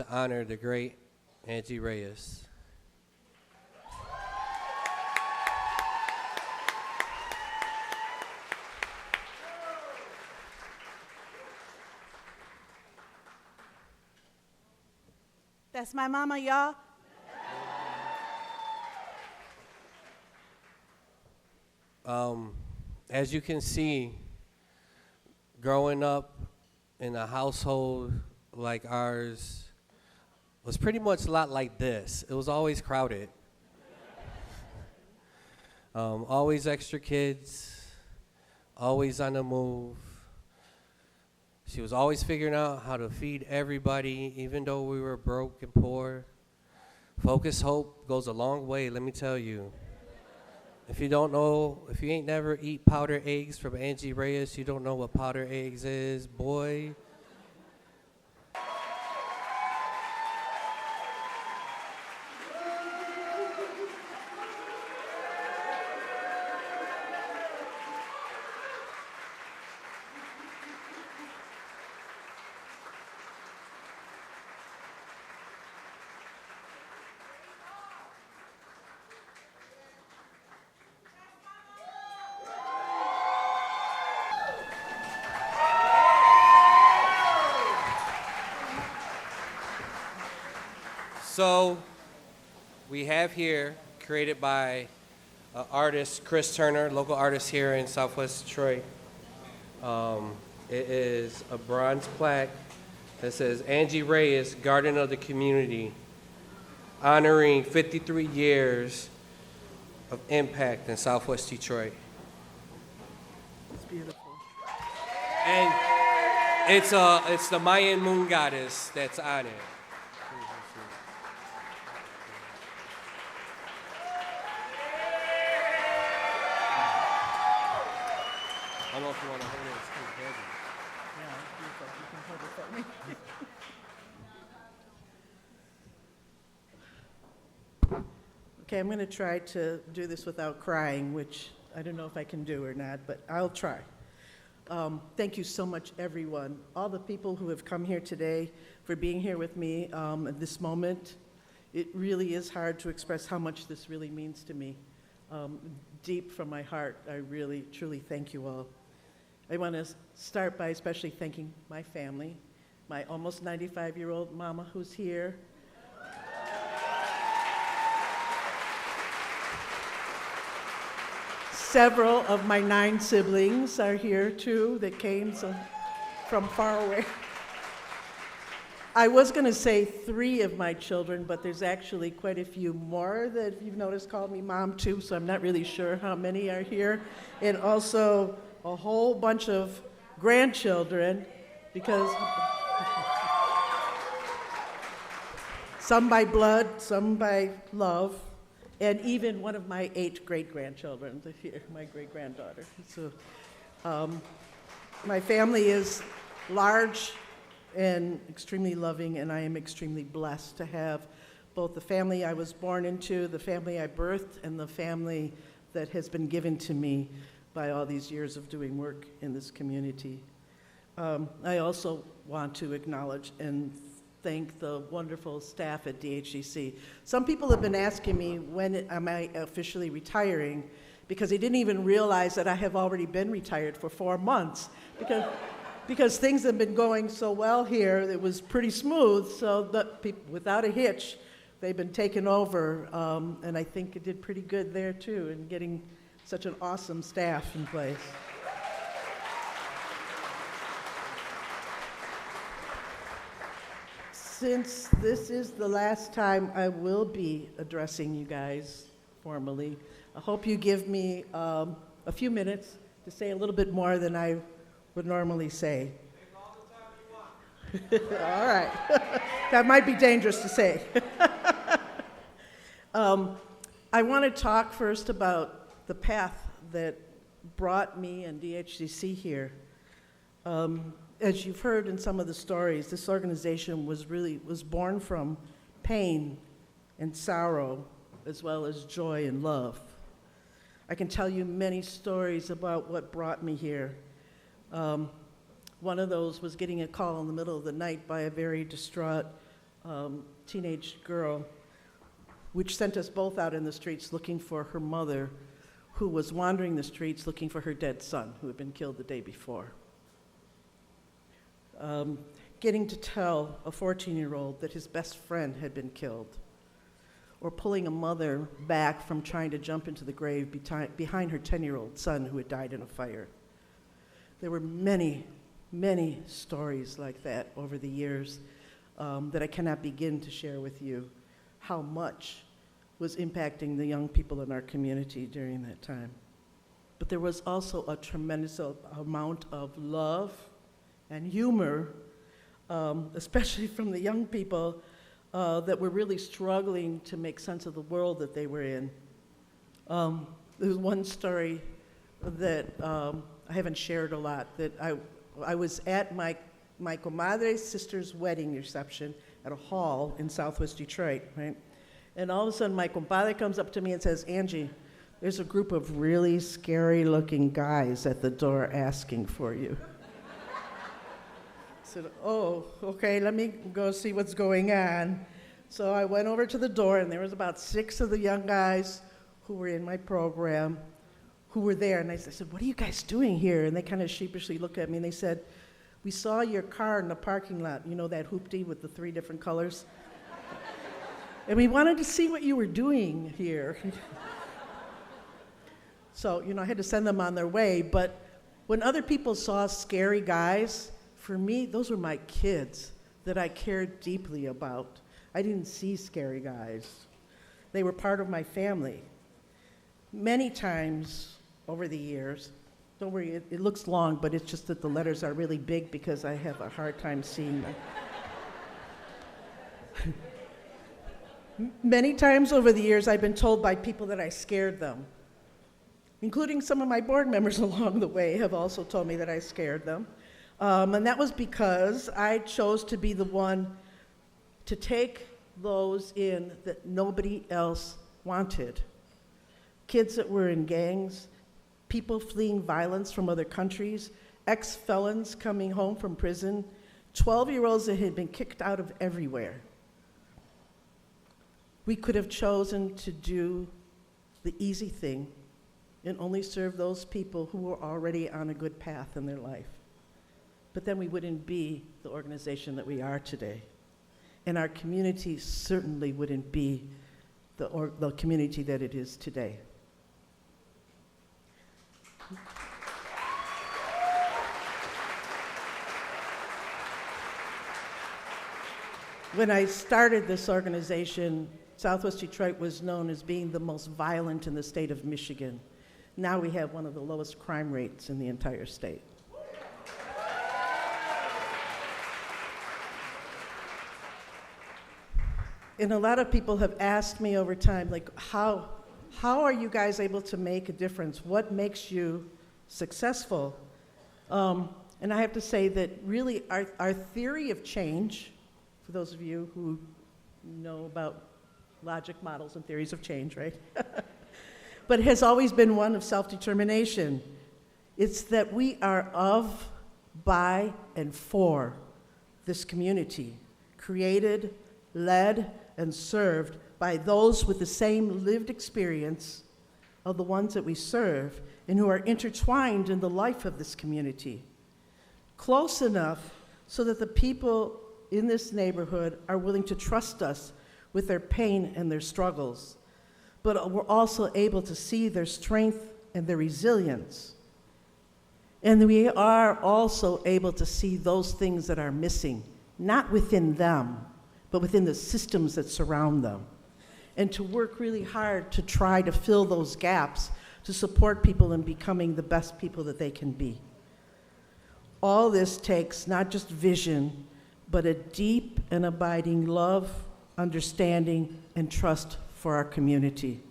to honor the great Angie Reyes. That's my mama, y'all. As you can see, growing up in a household like ours was pretty much a lot like this. It was always crowded. Always extra kids, always on the move. She was always figuring out how to feed everybody, even though we were broke and poor. Focus hope goes a long way, let me tell you. If you don't know, if you ain't never eat powdered eggs from Angie Reyes, you don't know what powdered eggs is, boy. So we have here, created by artist Chris Turner, local artist here in Southwest Detroit. It is a bronze plaque that says Angie Reyes, Garden of the Community, honoring 53 years of impact in Southwest Detroit. It's beautiful. And it's the Mayan moon goddess that's on it. I don't know if you want to hold it, it's too heavy. Yeah, beautiful. You can hold it for me. Okay, I'm going to try to do this without crying, which I don't know if I can do or not, but I'll try. Thank you so much, everyone. All the people who have come here today for being here with me at this moment. It really is hard to express how much this really means to me. Deep from my heart, I really, truly thank you all. I want to start by especially thanking my family, my almost 95-year-old mama who's here. Several of my 9 siblings are here too that came from far away. I was going to say 3 of my children, but there's actually quite a few more that you've noticed called me mom too, so I'm not really sure how many are here. And also a whole bunch of grandchildren, because some by blood, some by love, and even one of my 8 great-grandchildren here, my great-granddaughter. So my family is large and extremely loving, and I am extremely blessed to have both the family I was born into, the family I birthed, and the family that has been given to me by all these years of doing work in this community. I also want to acknowledge and thank the wonderful staff at DHDC. Some people have been asking me when am I officially retiring, because they didn't even realize that I have already been retired for 4 months, because things have been going so well here. It was pretty smooth, so that people, without a hitch, they've been taken over, and I think it did pretty good there too, in getting such an awesome staff in place. Since this is the last time I will be addressing you guys formally, I hope you give me a few minutes to say a little bit more than I would normally say. Take all the time you want. All right. That might be dangerous to say. I want to talk first about the path that brought me and DHDC here. As you've heard in some of the stories, this organization was born from pain and sorrow, as well as joy and love. I can tell you many stories about what brought me here. One of those was getting a call in the middle of the night by a very distraught teenage girl, which sent us both out in the streets looking for her mother, who was wandering the streets looking for her dead son, who had been killed the day before. Getting to tell a 14-year-old that his best friend had been killed, or pulling a mother back from trying to jump into the grave behind her 10-year-old son who had died in a fire. There were many, many stories like that over the years that I cannot begin to share with you how much was impacting the young people in our community during that time. But there was also a tremendous amount of love and humor, especially from the young people that were really struggling to make sense of the world that they were in. There's one story that I haven't shared a lot, that I was at my comadre's sister's wedding reception at a hall in Southwest Detroit, right? And all of a sudden, my compadre comes up to me and says, "Angie, there's a group of really scary-looking guys at the door asking for you." I said, "Oh, okay, let me go see what's going on." So I went over to the door, and there was about 6 of the young guys who were in my program who were there. And I said, "What are you guys doing here?" And they kind of sheepishly looked at me, and they said, "We saw your car in the parking lot, you know, that hoopty with the 3 different colors? And we wanted to see what you were doing here." So, I had to send them on their way. But when other people saw scary guys, for me, those were my kids that I cared deeply about. I didn't see scary guys. They were part of my family. Many times over the years, don't worry, it looks long, but it's just that the letters are really big because I have a hard time seeing them. Many times over the years, I've been told by people that I scared them, including some of my board members along the way have also told me that I scared them. And that was because I chose to be the one to take those in that nobody else wanted. Kids that were in gangs, people fleeing violence from other countries, ex-felons coming home from prison, 12-year-olds that had been kicked out of everywhere. We could have chosen to do the easy thing and only serve those people who were already on a good path in their life. But then we wouldn't be the organization that we are today. And our community certainly wouldn't be the community that it is today. When I started this organization, Southwest Detroit was known as being the most violent in the state of Michigan. Now we have one of the lowest crime rates in the entire state. And a lot of people have asked me over time, like, how are you guys able to make a difference? What makes you successful? And I have to say that really our theory of change, for those of you who know about logic models and theories of change, right? But it has always been one of self-determination. It's that we are of, by, and for this community, created, led, and served by those with the same lived experience of the ones that we serve and who are intertwined in the life of this community. Close enough so that the people in this neighborhood are willing to trust us with their pain and their struggles, but we're also able to see their strength and their resilience. And we are also able to see those things that are missing, not within them, but within the systems that surround them, and to work really hard to try to fill those gaps to support people in becoming the best people that they can be. All this takes not just vision, but a deep and abiding love, understanding, and trust for our community.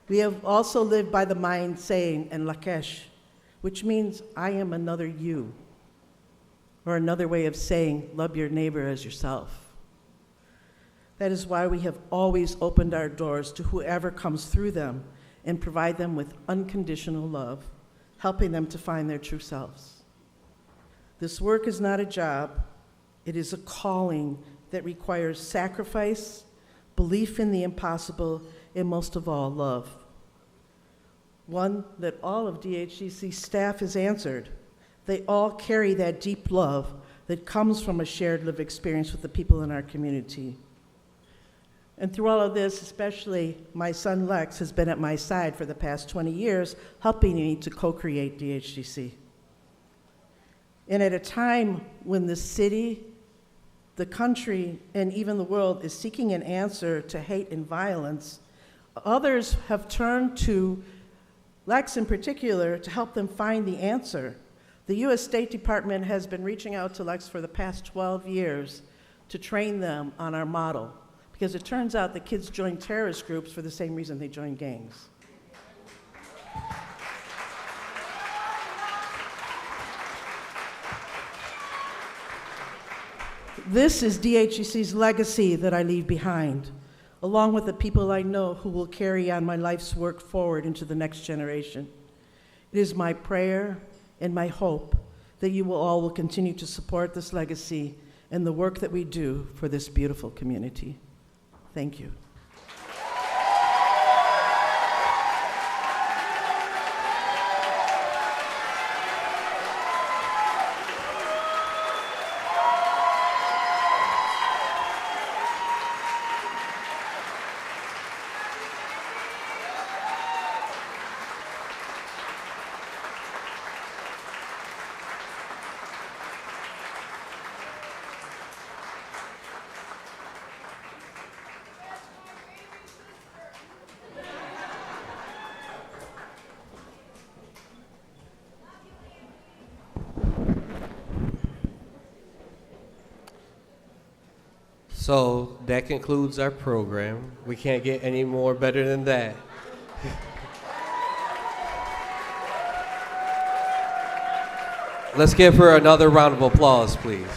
We have also lived by the mind saying, and Lakesh, which means I am another you, or another way of saying, love your neighbor as yourself. That is why we have always opened our doors to whoever comes through them and provide them with unconditional love, helping them to find their true selves. This work is not a job, It is a calling that requires sacrifice, belief in the impossible, and most of all, love. One that all of DHDC staff has answered. They all carry that deep love that comes from a shared lived experience with the people in our community. And through all of this, especially my son Lex has been at my side for the past 20 years, helping me to co-create DHDC. And at a time when the city, the country, and even the world is seeking an answer to hate and violence, others have turned to Lex in particular to help them find the answer. The U.S. State Department has been reaching out to Lex for the past 12 years to train them on our model, because it turns out that kids join terrorist groups for the same reason they join gangs. This is DHDC's legacy that I leave behind, along with the people I know who will carry on my life's work forward into the next generation. It is my prayer and my hope that you all will continue to support this legacy and the work that we do for this beautiful community. Thank you. So that concludes our program. We can't get any more better than that. Let's give her another round of applause, please.